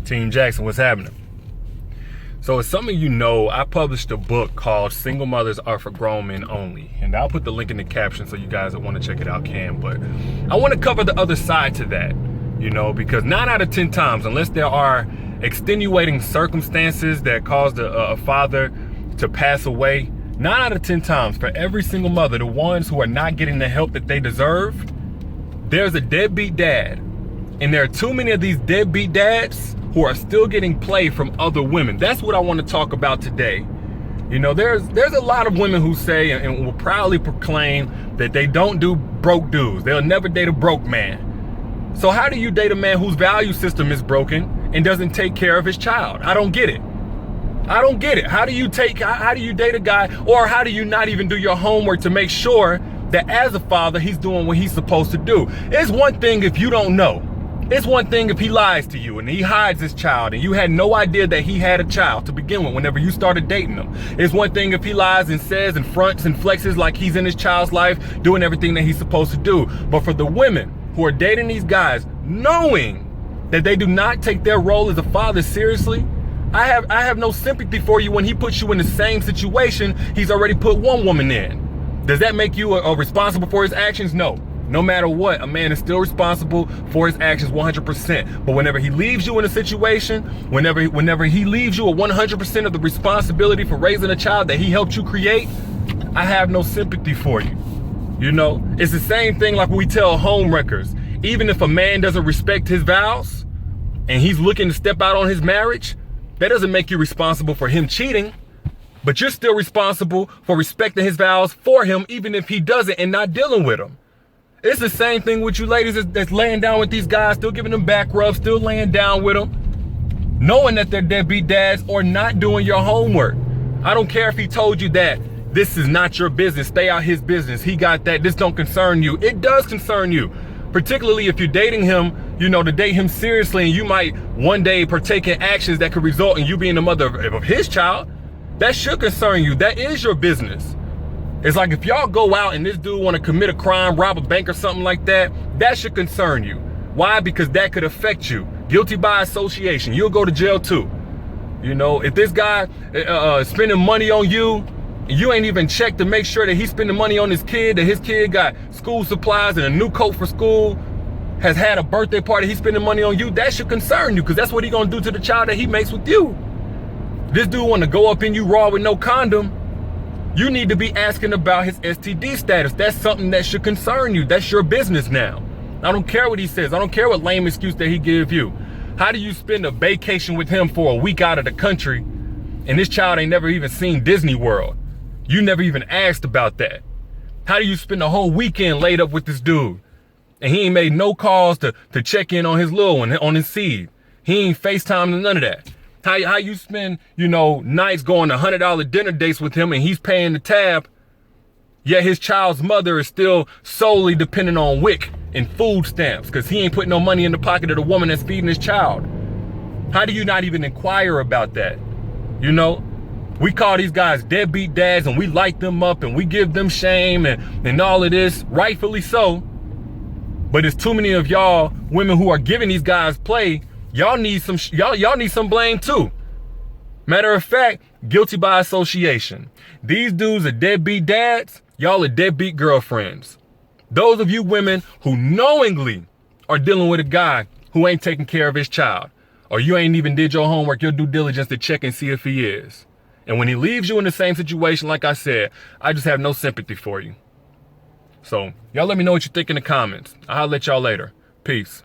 Team Jackson, what's happening? So as some of you know, I published a book called Single Mothers Are for Grown Men Only. And I'll put the link in the caption so you guys that want to check it out can. But I want to cover the other side to that, because 9 out of 10 times, unless there are extenuating circumstances that caused a father to pass away, 9 out of 10 times for every single mother, the ones who are not getting the help that they deserve, there's a deadbeat dad. And there are too many of these deadbeat dads who are still getting play from other women. That's what I want to talk about today. There's a lot of women who say and will proudly proclaim that they don't do broke dudes. They'll never date a broke man. So how do you date a man whose value system is broken and doesn't take care of his child? I don't get it. How do you date a guy, or how do you not even do your homework to make sure that as a father, he's doing what he's supposed to do? It's one thing if you don't know. It's one thing if he lies to you and he hides his child and you had no idea that he had a child to begin with whenever you started dating him. It's one thing if he lies and says and fronts and flexes like he's in his child's life, doing everything that he's supposed to do. But for the women who are dating these guys, knowing that they do not take their role as a father seriously, I have no sympathy for you when he puts you in the same situation he's already put one woman in. Does that make you responsible for his actions? No. No matter what, a man is still responsible for his actions 100%. But whenever he leaves you in a situation, whenever he leaves you with 100% of the responsibility for raising a child that he helped you create, I have no sympathy for you. It's the same thing like we tell homewreckers. Even if a man doesn't respect his vows and he's looking to step out on his marriage, that doesn't make you responsible for him cheating. But you're still responsible for respecting his vows for him, even if he doesn't, and not dealing with him. It's the same thing with you ladies that's laying down with these guys, still giving them back rubs, still laying down with them, knowing that they're deadbeat dads or not doing your homework. I don't care if he told you that this is not your business, stay out his business, he got that, this don't concern you. It does concern you, particularly if you're dating him, to date him seriously, and you might one day partake in actions that could result in you being the mother of his child. That should concern you. That is your business. It's like if y'all go out and this dude want to commit a crime, rob a bank or something like that, that should concern you. Why? Because that could affect you. Guilty by association. You'll go to jail too. If this guy spending money on you, you ain't even checked to make sure that he's spending money on his kid, that his kid got school supplies and a new coat for school, has had a birthday party, he's spending money on you, that should concern you, because that's what he's gonna do to the child that he makes with you. This dude want to go up in you raw with no condom. You need to be asking about his STD status. That's something that should concern you. That's your business now. I don't care what he says. I don't care what lame excuse that he give you. How do you spend a vacation with him for a week out of the country and this child ain't never even seen Disney World? You never even asked about that. How do you spend a whole weekend laid up with this dude and he ain't made no calls to check in on his little one, on his seed? He ain't FaceTime none of that. How you spend, nights going to $100 dinner dates with him and he's paying the tab, yet his child's mother is still solely dependent on WIC and food stamps because he ain't putting no money in the pocket of the woman that's feeding his child. How do you not even inquire about that? We call these guys deadbeat dads and we light them up and we give them shame and all of this, rightfully so. But it's too many of y'all women who are giving these guys play. Y'all need some blame too. Matter of fact, guilty by association. These dudes are deadbeat dads. Y'all are deadbeat girlfriends. Those of you women who knowingly are dealing with a guy who ain't taking care of his child, or you ain't even did your homework, your due diligence to check and see if he is. And when he leaves you in the same situation, like I said, I just have no sympathy for you. So y'all let me know what you think in the comments. I'll let y'all later. Peace.